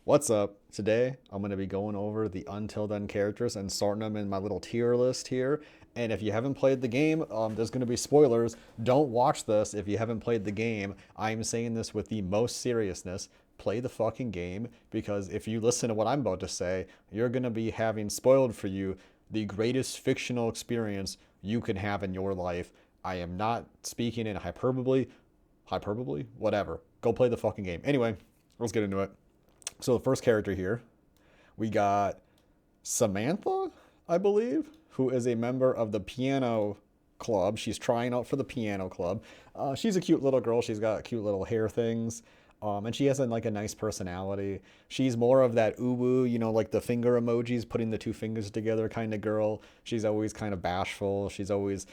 What's up? Today, I'm going to be going over the Until Then characters and sorting them in my little tier list here. And if you haven't played the game, there's going to be spoilers. Don't watch this if you haven't played the game. I'm saying this with the most seriousness. Play the fucking game because if you listen to what I'm about to say, you're going to be having spoiled for you the greatest fictional experience you can have in your life. I am not speaking in hyperbole. Hyperbole? Whatever. Go play the fucking game. Anyway, let's get into it. So the first character here, we got Samantha, I believe, who is a member of the piano club. She's trying out for the piano club. She's a cute little girl. She's got cute little hair things. And she has like a nice personality. She's more of that uwu, like the finger emojis, putting the two fingers together kind of girl. She's always kind of bashful. She's always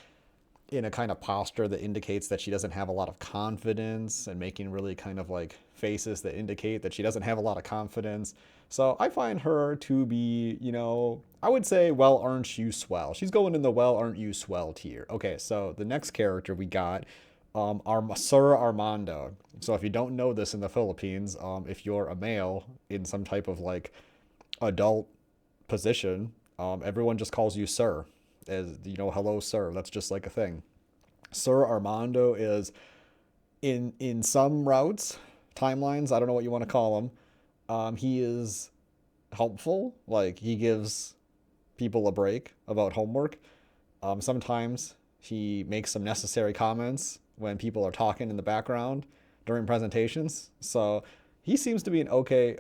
in a kind of posture that indicates that she doesn't have a lot of confidence and making really kind of like faces that indicate that she doesn't have a lot of confidence. So I find her to be, I would say, well, aren't you swell? She's going in the well, aren't you swell tier. Okay, so the next character we got, Sir Armando. So if you don't know this in the Philippines, if you're a male in some type of like adult position, everyone just calls you sir. As hello, sir. That's just like a thing. Sir Armando is in some routes, timelines. I don't know what you want to call him. He is helpful. Like he gives people a break about homework. Sometimes he makes some necessary comments when people are talking in the background during presentations. So he seems to be an okay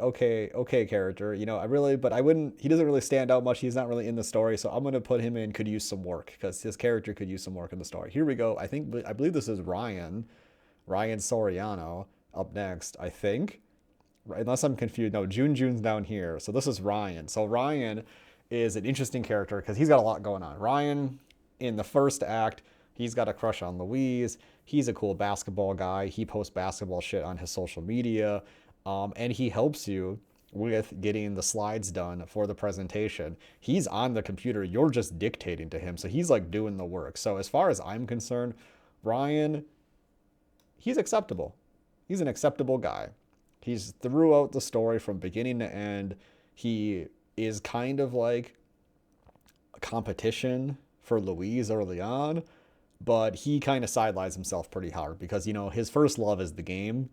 character. But I wouldn't. He doesn't really stand out much. He's not really in the story, so I'm gonna put him in. Could use some work because his character could use some work in the story. Here we go. I believe this is Ryan Soriano up next. I think, unless I'm confused. No, Junjun's down here. So this is Ryan. So Ryan is an interesting character because he's got a lot going on. Ryan, in the first act, he's got a crush on Louise. He's a cool basketball guy. He posts basketball shit on his social media, and he helps you with getting the slides done for the presentation. He's on the computer. You're just dictating to him. So he's like doing the work. So as far as I'm concerned, Ryan, he's acceptable. He's an acceptable guy. He's throughout the story from beginning to end. He is kind of like a competition for Louise early on, but he kind of sidelines himself pretty hard because his first love is the game,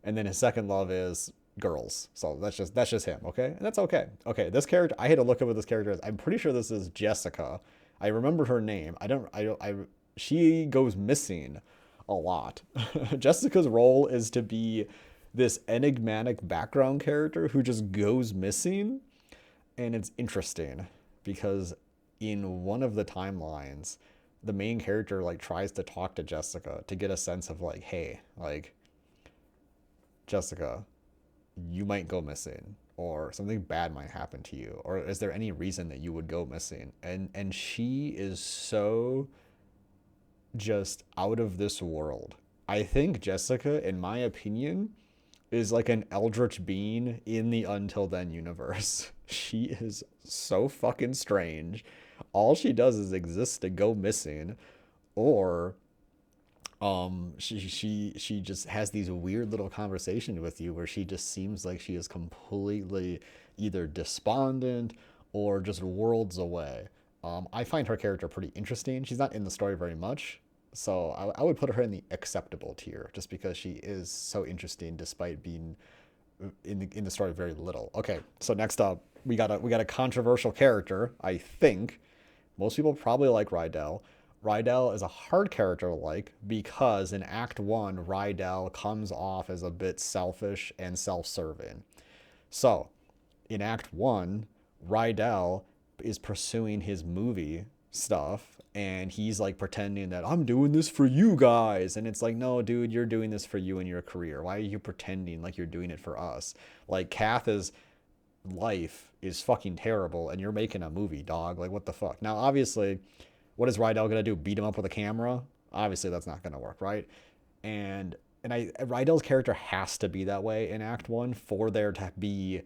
and then his second love is girls. So that's just him, okay? And that's okay. Okay, this character I had to look up what this character is. I'm pretty sure this is Jessica. I remember her name. I she goes missing a lot. Jessica's role is to be this enigmatic background character who just goes missing, and it's interesting because in one of the timelines, the main character like tries to talk to Jessica to get a sense of like, hey, like Jessica, you might go missing or something bad might happen to you, or is there any reason that you would go missing? And she is so just out of this world. I think Jessica, in my opinion, is like an eldritch being in the Until Then universe. She is so fucking strange. All she does is exist to go missing, or she just has these weird little conversations with you where she just seems like she is completely either despondent or just worlds away. I find her character pretty interesting. She's not in the story very much, so I would put her in the acceptable tier just because she is so interesting despite being in the story very little. Okay, so next up we got a controversial character. I think most people probably like Ryell. Ryell is a hard character to like because in Act 1, Ryell comes off as a bit selfish and self serving. So, in Act 1, Ryell is pursuing his movie stuff and he's like pretending that I'm doing this for you guys. And it's like, no, dude, you're doing this for you and your career. Why are you pretending like you're doing it for us? Like, Cath's life is fucking terrible and you're making a movie, dog. Like, what the fuck? Now, obviously, what is Ryell gonna do? Beat him up with a camera? Obviously, that's not gonna work, right? And Rydell's character has to be that way in Act One for there to be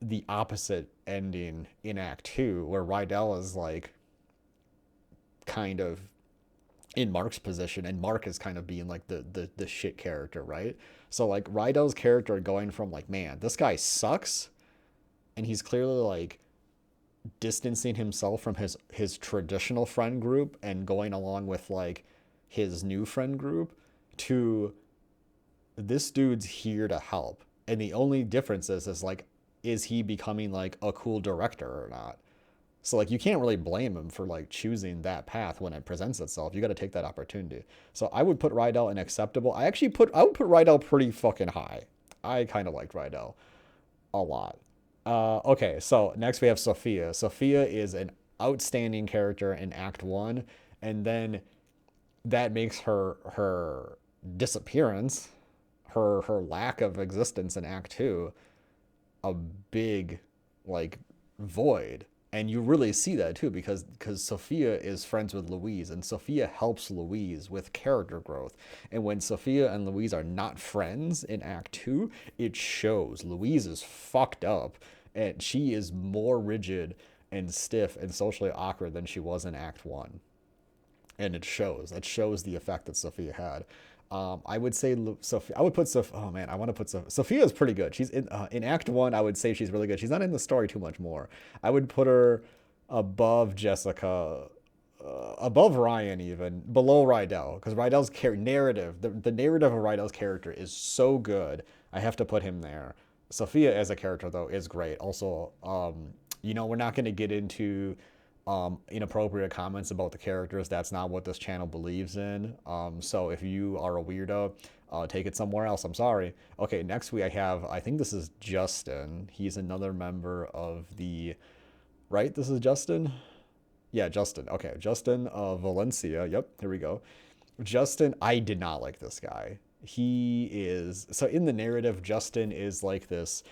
the opposite ending in Act Two, where Ryell is like kind of in Mark's position, and Mark is kind of being like the shit character, right? So like Rydell's character going from like, man, this guy sucks, and he's clearly like distancing himself from his traditional friend group and going along with like his new friend group, to this dude's here to help. And the only difference is like, is he becoming like a cool director or not? So like you can't really blame him for like choosing that path when it presents itself. You got to take that opportunity. So I would put Rydell in acceptable. I would put Rydell pretty fucking high. I kind of liked Rydell a lot. Okay, so next we have Sophia. Sophia is an outstanding character in Act One, and then that makes her disappearance, her lack of existence in Act Two, a big like void. And you really see that too, because Sophia is friends with Louise, and Sophia helps Louise with character growth. And when Sophia and Louise are not friends in Act Two, it shows. Louise is fucked up, and she is more rigid and stiff and socially awkward than she was in Act One, and it shows. That shows the effect that Sophia had. I would say Sophia. I would put Sophia. Oh man, I want to put Sophia. Sophia is pretty good. She's in Act One. I would say she's really good. She's not in the story too much more. I would put her above Jessica, above Ryan, even below Rydell, because Rydell's narrative, the narrative of Rydell's character is so good. I have to put him there. Sophia as a character though is great. Also, we're not going to get into inappropriate comments about the characters. That's not what this channel believes in. So if you are a weirdo, take it somewhere else. I'm sorry. Okay, next we have, I think this is Justin. He's another member of the, right? This is Justin? Yeah, Justin. Okay, Justin of Valencia. Yep, here we go. Justin, I did not like this guy. He is, so in the narrative, Justin is like this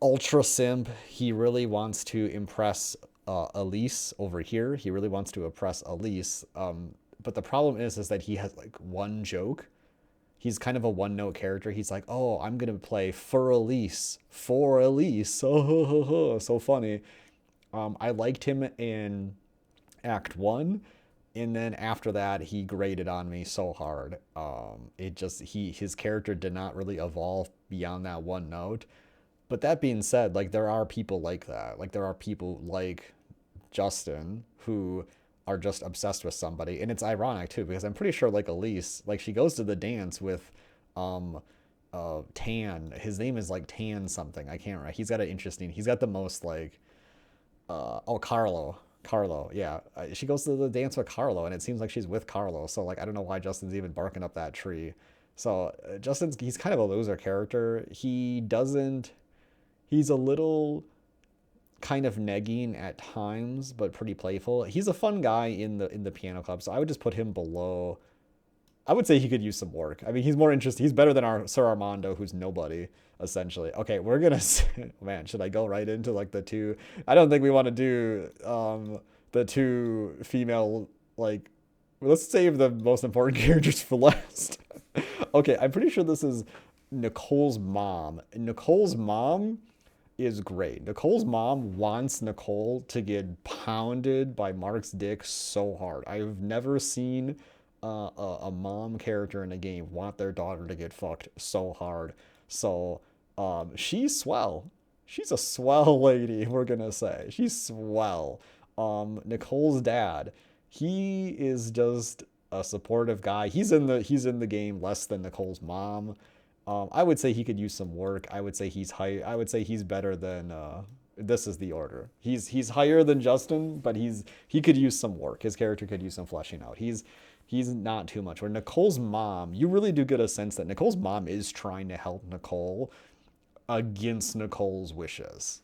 ultra simp. He really wants to impress Elise over here. He really wants to impress Elise. But the problem is that he has like one joke. He's kind of a one note character. He's like, oh, I'm gonna play for Elise, for Elise. Oh, so funny. I liked him in Act One, and then after that, he grated on me so hard. His character did not really evolve beyond that one note. But that being said, like there are people like that. Like there are people like Justin who are just obsessed with somebody, and it's ironic too because I'm pretty sure like Elise, like she goes to the dance with um Tan. His name is like Tan something. I can't remember. He's got the most like Carlo. Carlo, yeah. She goes to the dance with Carlo, and it seems like she's with Carlo. So like I don't know why Justin's even barking up that tree. So he's kind of a loser character. He's a little kind of negging at times, but pretty playful. He's a fun guy in the piano club, so I would just put him below. I would say he could use some work. I mean, he's more interesting. He's better than our Sir Armando, who's nobody essentially. Okay, we're gonna. Man, should I go right into like the two? I don't think we want to do the two female like. Let's save the most important characters for last. Okay, I'm pretty sure this is Nicole's mom. Nicole's mom is great. Nicole's mom wants Nicole to get pounded by Mark's dick so hard. I've never seen a mom character in a game want their daughter to get fucked so hard. So she's swell. She's a swell lady, we're gonna say. She's swell. Nicole's dad, he is just a supportive guy. He's in the game less than Nicole's mom. I would say he could use some work. I would say he's high. I would say he's better than. This is the order. He's higher than Justin, but he could use some work. His character could use some fleshing out. He's not too much. Where Nicole's mom, you really do get a sense that Nicole's mom is trying to help Nicole against Nicole's wishes.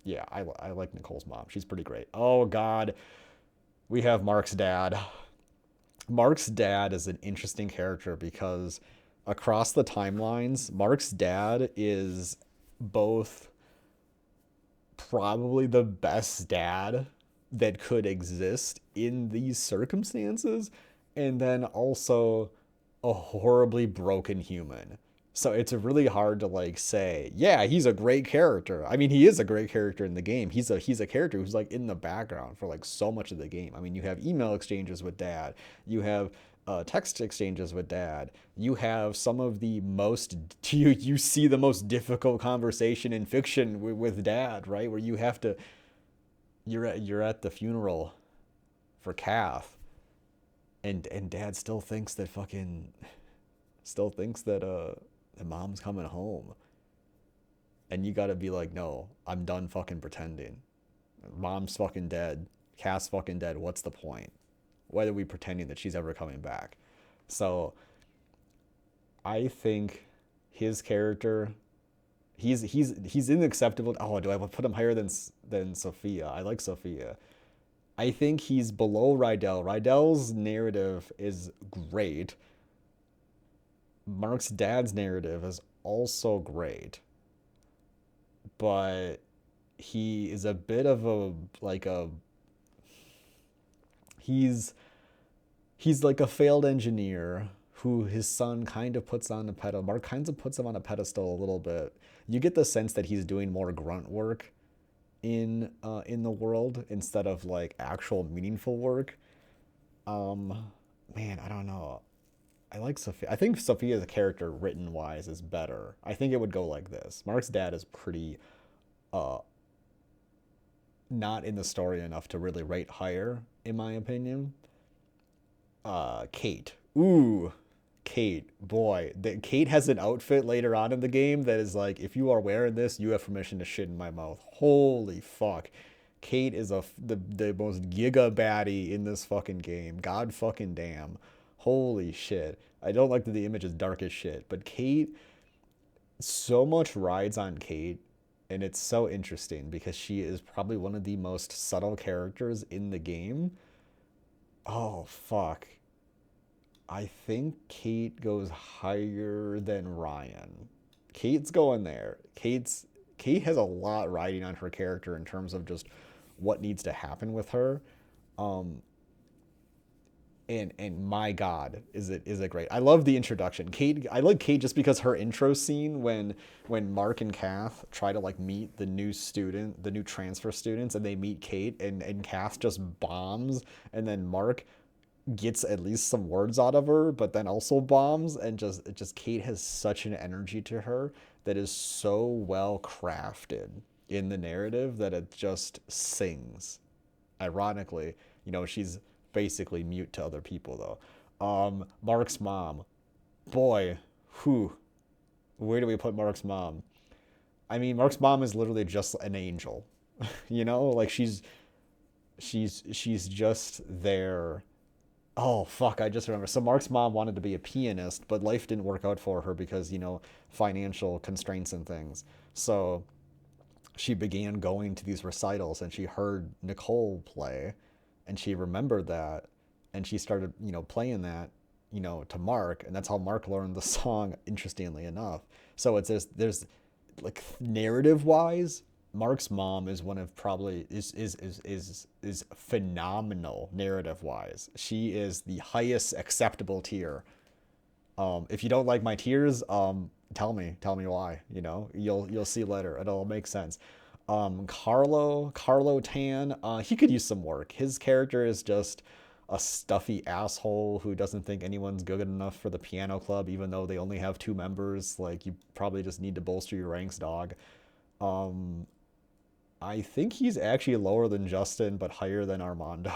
Yeah, I like Nicole's mom. She's pretty great. Oh God, we have Mark's dad. Mark's dad is an interesting character because across the timelines, Mark's dad is both probably the best dad that could exist in these circumstances, and then also a horribly broken human. So it's really hard to like say, yeah, he's a great character. I mean, he is a great character in the game. He's a character who's like in the background for like so much of the game. I mean, you have email exchanges with dad. You have text exchanges with dad. You have some of the most you see the most difficult conversation in fiction with dad, right? Where you have to you're at the funeral for Cath, and dad still thinks that the mom's coming home, and you gotta be like, no, I'm done fucking pretending. Mom's fucking dead. Cass fucking dead. What's the point? Why are we pretending that she's ever coming back? So I think his character, he's unacceptable. Oh, do I put him higher than Sophia? I like Sophia. I think he's below Ryell. Ryell's narrative is great. Mark's dad's narrative is also great, but he is a bit of a like a he's he's like a failed engineer who his son kind of puts on a pedestal. Mark kind of puts him on a pedestal a little bit. You get the sense that he's doing more grunt work in the world instead of like actual meaningful work. Um, Man, I don't know. I like Sophia. I think Sophia's character written wise is better. I think it would go like this. Mark's dad is pretty uh not in the story enough to really rate higher, in my opinion. Kate. Ooh, Kate. Boy, Kate has an outfit later on in the game that is like, if you are wearing this, you have permission to shit in my mouth. Holy fuck. Kate is the most giga baddie in this fucking game. God fucking damn. Holy shit. I don't like that the image is dark as shit, but Kate, so much rides on Kate, and it's so interesting because she is probably one of the most subtle characters in the game. Oh, fuck. I think Kate goes higher than Ryan. Kate's going there. Kate has a lot riding on her character in terms of just what needs to happen with her. Um, and my god, is it great. I love the introduction. Kate, I like Kate just because her intro scene when Mark and Cath try to like meet the new transfer students, and they meet Kate, and Cath just bombs, and then Mark gets at least some words out of her, but then also bombs, and just Kate has such an energy to her that is so well crafted in the narrative that it just sings. Ironically, she's basically mute to other people though. Mark's mom, boy, who, where do we put Mark's mom? I mean, Mark's mom is literally just an angel, like she's just there. Oh fuck, I just remember. So Mark's mom wanted to be a pianist, but life didn't work out for her because, financial constraints and things. So she began going to these recitals, and she heard Nicole play, and she remembered that, and she started, playing that, to Mark, and that's how Mark learned the song, interestingly enough. So it's there's like narrative wise, Mark's mom is one of probably is phenomenal narrative wise. She is the highest acceptable tier. If you don't like my tiers, tell me why. You'll see later. It'll make sense. Carlo Tan, he could use some work. His character is just a stuffy asshole who doesn't think anyone's good enough for the piano club, even though they only have two members. Like, you probably just need to bolster your ranks, dog. Um, I think he's actually lower than Justin, but higher than Armando.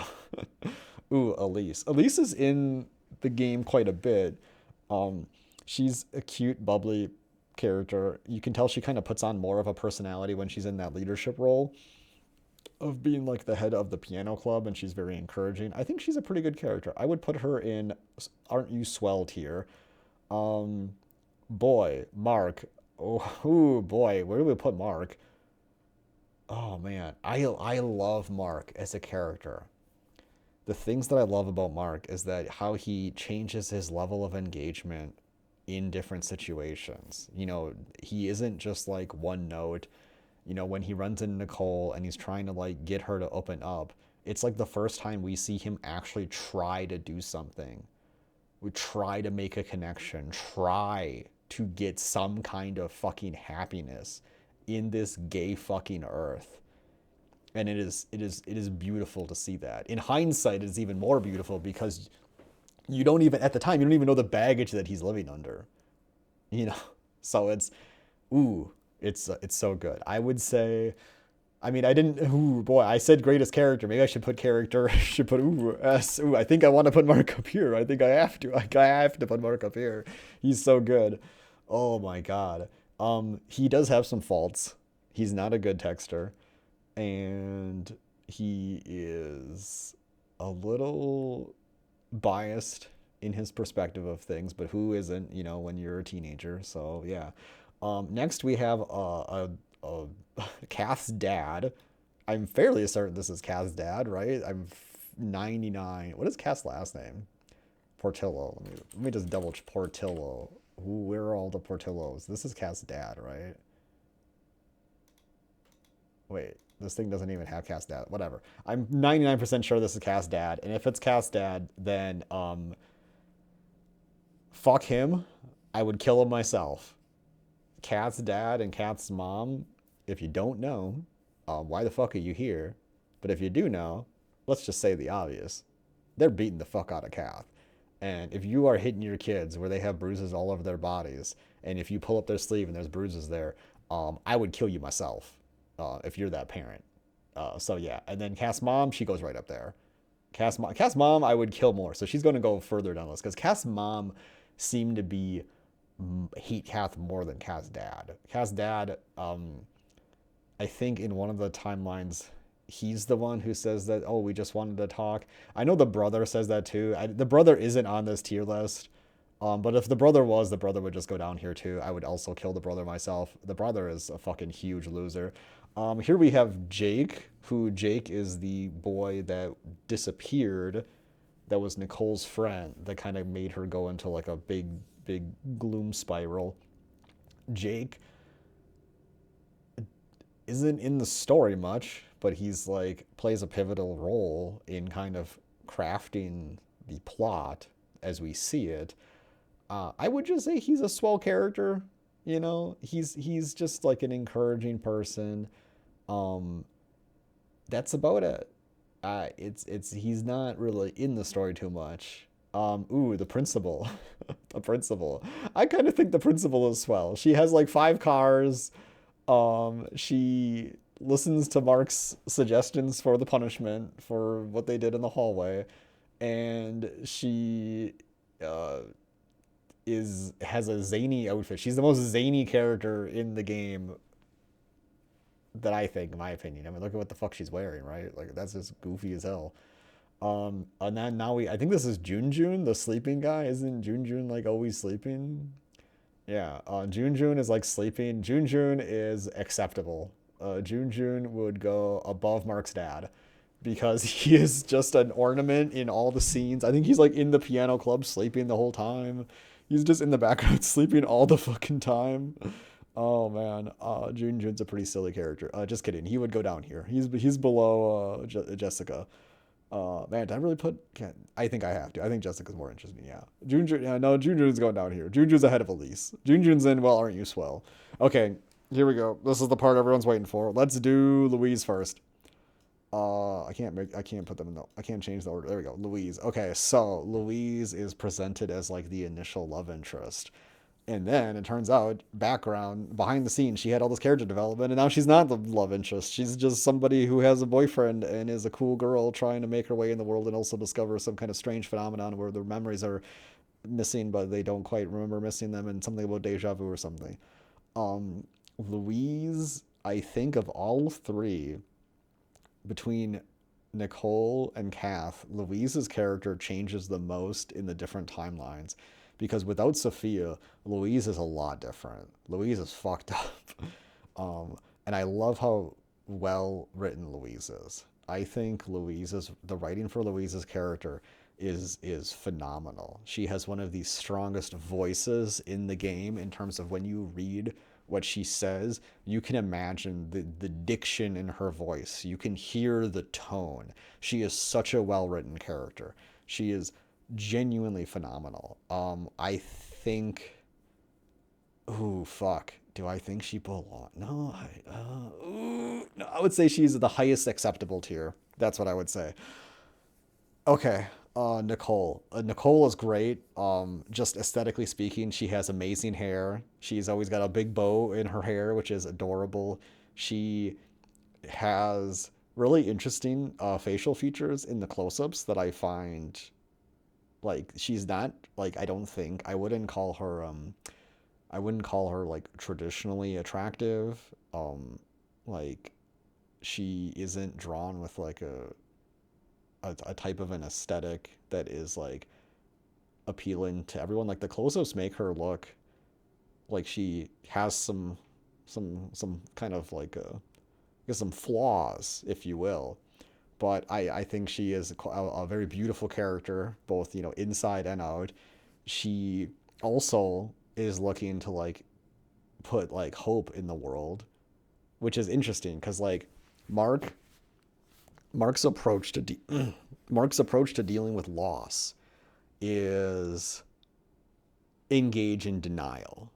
Ooh, Elise. Elise is in the game quite a bit. Um, she's a cute, bubbly character. You can tell she kind of puts on more of a personality when she's in that leadership role of being like the head of the piano club, and she's very encouraging. I think she's a pretty good character. I would put her in Aren't You Swell tier. Um, Boy, Mark. Oh, ooh, boy, where do we put Mark? Oh man, I love Mark as a character. The things that I love about Mark is that how he changes his level of engagement in different situations. He isn't just like one note. When he runs into Nicole and he's trying to like get her to open up, it's like the first time we see him actually try to do something. We try to make a connection, try. to get some kind of fucking happiness in this gay fucking earth. And it is beautiful to see that. In hindsight, it's even more beautiful because you don't even, at the time, you don't even know the baggage that he's living under, you know. So ooh, it's so good. I would say, I mean, I didn't. Ooh, boy, I said greatest character. Maybe I should put character. I should put ooh S. Ooh, I think I want to put Mark up here. I think I have to. I have to put Mark up here. He's so good. Oh my god. He does have some faults. He's not a good texter, and he is a little biased in his perspective of things. But who isn't? You know, when you're a teenager. So yeah. Next we have a Cath's dad. I'm fairly certain this is Cath's dad, right? I'm 99. What is Cath's last name? Portillo. Let me just double check. Portillo. Ooh, where are all the Portillos? This is Cath's dad, right? Wait, this thing doesn't even have Cath's dad. Whatever. I'm 99% sure this is Cath's dad, and if it's Cath's dad, then fuck him. I would kill him myself. Cath's dad and Cath's mom, if you don't know, why the fuck are you here? But if you do know, let's just say the obvious. They're beating the fuck out of Cath. And if you are hitting your kids where they have bruises all over their bodies, and if you pull up their sleeve and there's bruises there, I would kill you myself if you're that parent. So yeah, and then Cath's mom, she goes right up there. Cath's mom, I would kill more. So she's going to go further down the list because Cath's mom seemed to be hate Cath more than Cath's dad. Cath's dad, I think in one of the timelines, he's the one who says that, oh, we just wanted to talk. I know the brother says that too. The brother isn't on this tier list. But if the brother was, the brother would just go down here too. I would also kill the brother myself. The brother is a fucking huge loser. Here we have Jake, Jake is the boy that disappeared. That was Nicole's friend that kind of made her go into like a big gloom spiral. Jake isn't in the story much, but he's like plays a pivotal role in kind of crafting the plot as we see it. I would just say he's a swell character. You know, he's just like an encouraging person. Um, that's about it. It's he's not really in the story too much. Ooh, the principal. The principal. I kind of think the principal is swell. She has like 5 cars. She listens to Mark's suggestions for the punishment for what they did in the hallway, and she has a zany outfit. She's the most zany character in the game that I think, in my opinion. I mean, look at what the fuck she's wearing, right? Like that's just goofy as hell. And then now I think this is Junjun, the sleeping guy. Isn't Junjun like always sleeping? Yeah, Junjun is like sleeping. Junjun is acceptable. Junjun would go above Mark's dad because he is just an ornament in all the scenes. I think he's like in the piano club sleeping the whole time. He's just in the background sleeping all the fucking time. Oh man, Junjun's a pretty silly character. Just kidding. He would go down here. He's below Jessica. Man, did I really put? I think I have to. I think Jessica's more interesting. Yeah, Junjun. Yeah, no, Junjun's going down here. Junjun's ahead of Elise. Junjun's in. Well, aren't you swell? Okay, here we go. This is the part everyone's waiting for. Let's do Louise first. I can't put them in the. I can't change the order. There we go. Louise. Okay, so Louise is presented as like the initial love interest. And then it turns out, background, behind the scenes, she had all this character development, and now she's not the love interest. She's just somebody who has a boyfriend and is a cool girl trying to make her way in the world and also discover some kind of strange phenomenon where their memories are missing, but they don't quite remember missing them, and something about deja vu or something. Louise, I think of all three, between Nicole and Cath, Louise's character changes the most in the different timelines. Because without Sophia, Louise is a lot different. Louise is fucked up. And I love how well written Louise is. I think the writing for Louise's character is phenomenal. She has one of the strongest voices in the game in terms of when you read what she says, you can imagine the diction in her voice. You can hear the tone. She is such a well-written character. She is genuinely phenomenal. I think Ooh, fuck. Do I think she belongs? No, no, I would say she's the highest acceptable tier. That's what I would say. Okay, Nicole. Nicole is great. Just aesthetically speaking, she has amazing hair. She's always got a big bow in her hair, which is adorable. She has really interesting facial features in the close-ups that I find like she's not like I don't think I wouldn't call her like traditionally attractive. Like she isn't drawn with like a type of an aesthetic that is like appealing to everyone. Like the close-ups make her look like she has some kind of like I guess some flaws, if you will. But I think she is a very beautiful character, both inside and out. She also is looking to like put like hope in the world, which is interesting because like Mark Mark's approach to Mark's approach to dealing with loss is engage in denial,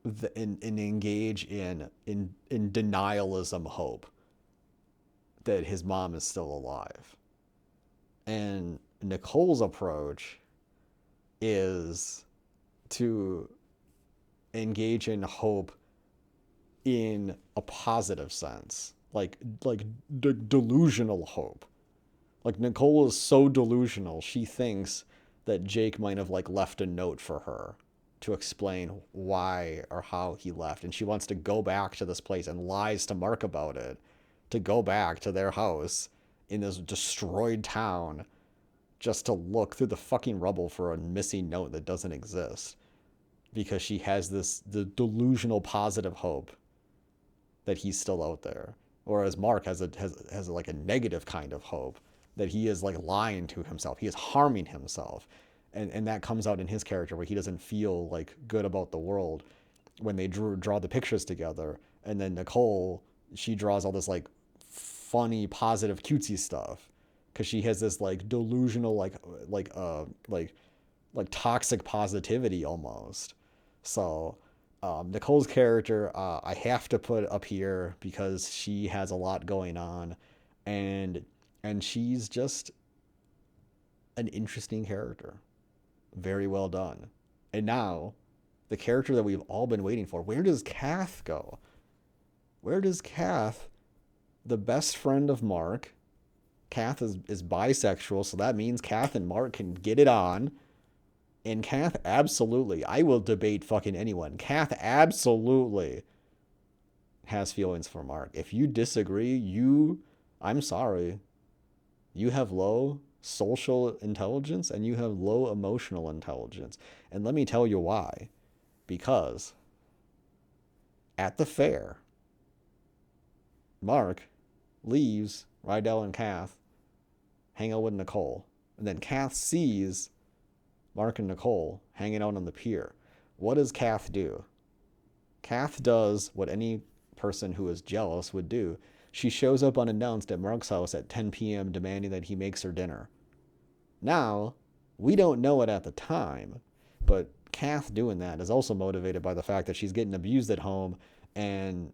and engage in denialism hope that his mom is still alive. And Nicole's approach is to engage in hope in a positive sense, like delusional hope. Like Nicole is so delusional, she thinks that Jake might have like left a note for her to explain why or how he left, and she wants to go back to this place and lies to Mark about it, to go back to their house in this destroyed town just to look through the fucking rubble for a missing note that doesn't exist, because she has the delusional positive hope that he's still out there, whereas Mark has like a negative kind of hope that he is like lying to himself, he is harming himself, and that comes out in his character where he doesn't feel like good about the world when they draw the pictures together, and then Nicole, she draws all this like funny positive cutesy stuff because she has this like delusional like toxic positivity almost. So Nicole's character, I have to put up here because she has a lot going on, and she's just an interesting character, very well done. And now, the character that we've all been waiting for. Where does Cath go? Where does Cath, the best friend of Mark? Cath is bisexual, so that means Cath and Mark can get it on. And Cath absolutely, I will debate fucking anyone. Cath absolutely has feelings for Mark. If you disagree, I'm sorry. You have low social intelligence and you have low emotional intelligence. And let me tell you why. Because at the fair, Mark leaves Ryell and Cath hang out with Nicole. And then Cath sees Mark and Nicole hanging out on the pier. What does Cath do? Cath does what any person who is jealous would do. She shows up unannounced at Mark's house at 10 p.m. demanding that he makes her dinner. Now, we don't know it at the time, but Cath doing that is also motivated by the fact that she's getting abused at home, and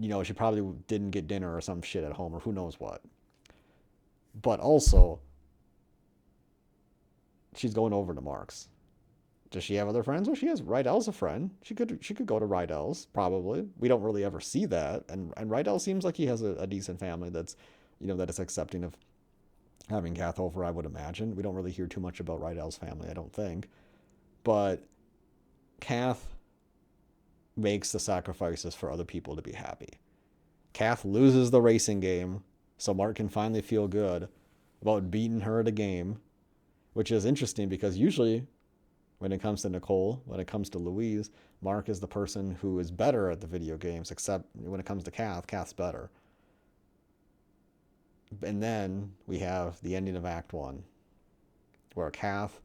she probably didn't get dinner or some shit at home, or who knows what. But also, she's going over to Mark's. Does she have other friends? Well, she has Rydell's a friend. She could go to Rydell's probably. We don't really ever see that, and Rydell seems like he has a decent family that's, that is accepting of having Cath over. I would imagine we don't really hear too much about Rydell's family, I don't think, but Cath makes the sacrifices for other people to be happy. Cath loses the racing game so Mark can finally feel good about beating her at a game, which is interesting because usually when it comes to Nicole, when it comes to Louise, Mark is the person who is better at the video games, except when it comes to Cath, Cath's better. And then we have the ending of Act 1, where Cath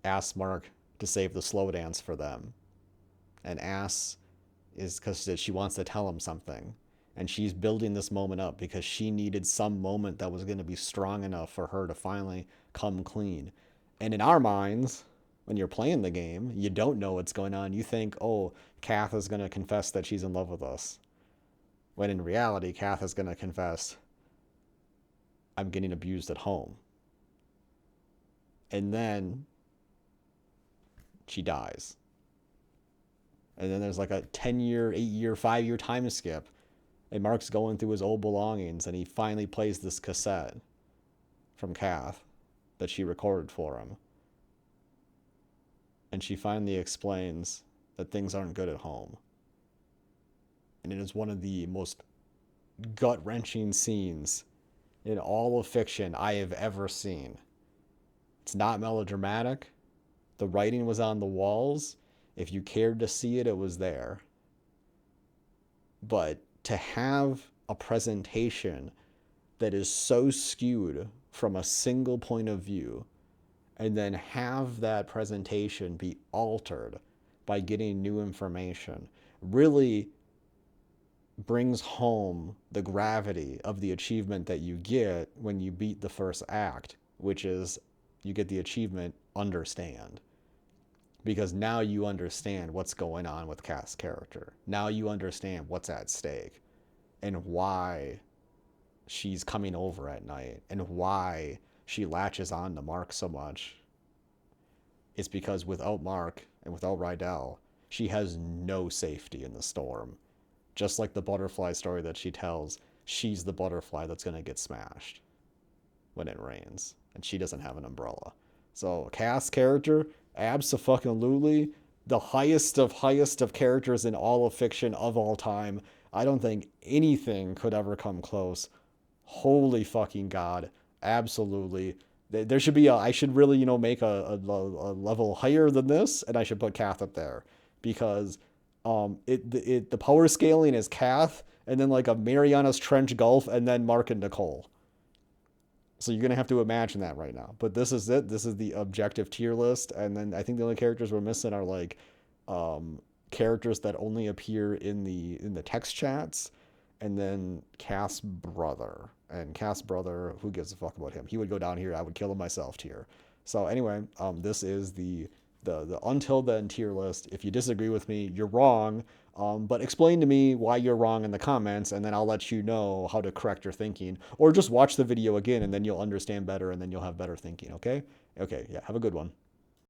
asks Mark to save the slow dance for them. And asks is because she wants to tell him something. And she's building this moment up because she needed some moment that was going to be strong enough for her to finally come clean. And in our minds, When you're playing the game, you don't know what's going on. You think, oh, Cath is going to confess that she's in love with us. When in reality, Cath is going to confess, I'm getting abused at home. And then she dies. And then there's like a 10-year, 8-year, 5-year time skip. And Mark's going through his old belongings and he finally plays this cassette from Cath that she recorded for him. And she finally explains that things aren't good at home. And it is one of the most gut-wrenching scenes in all of fiction I have ever seen. It's not melodramatic. The writing was on the walls. If you cared to see it, it was there. But to have a presentation that is so skewed from a single point of view, and then have that presentation be altered by getting new information, really brings home the gravity of the achievement that you get when you beat the first act, which is you get the achievement understand. Because now you understand what's going on with Cath's character. Now you understand what's at stake and why she's coming over at night and why she latches on to Mark so much. It's because without Mark and without Ryell, she has no safety in the storm. Just like the butterfly story that she tells, she's the butterfly that's going to get smashed when it rains, and she doesn't have an umbrella. So Cath's character, abso-fucking-lutely, the highest of characters in all of fiction of all time. I don't think anything could ever come close. Holy fucking God. Absolutely. There should be I should really, make a level higher than this, and I should put Cath up there. Because the power scaling is Cath, and then like a Mariana's Trench Gulf, and then Mark and Nicole. So you're going to have to imagine that right now. But this is it. This is the objective tier list. And then I think the only characters we're missing are like characters that only appear in the text chats. And then Cath's brother. And Cath's brother, who gives a fuck about him? He would go down here. I would kill him myself tier. So anyway, this is the until then tier list. If you disagree with me, you're wrong. But explain to me why you're wrong in the comments, and then I'll let you know how to correct your thinking. Or just watch the video again, and then you'll understand better, and then you'll have better thinking, okay? Okay, yeah, have a good one.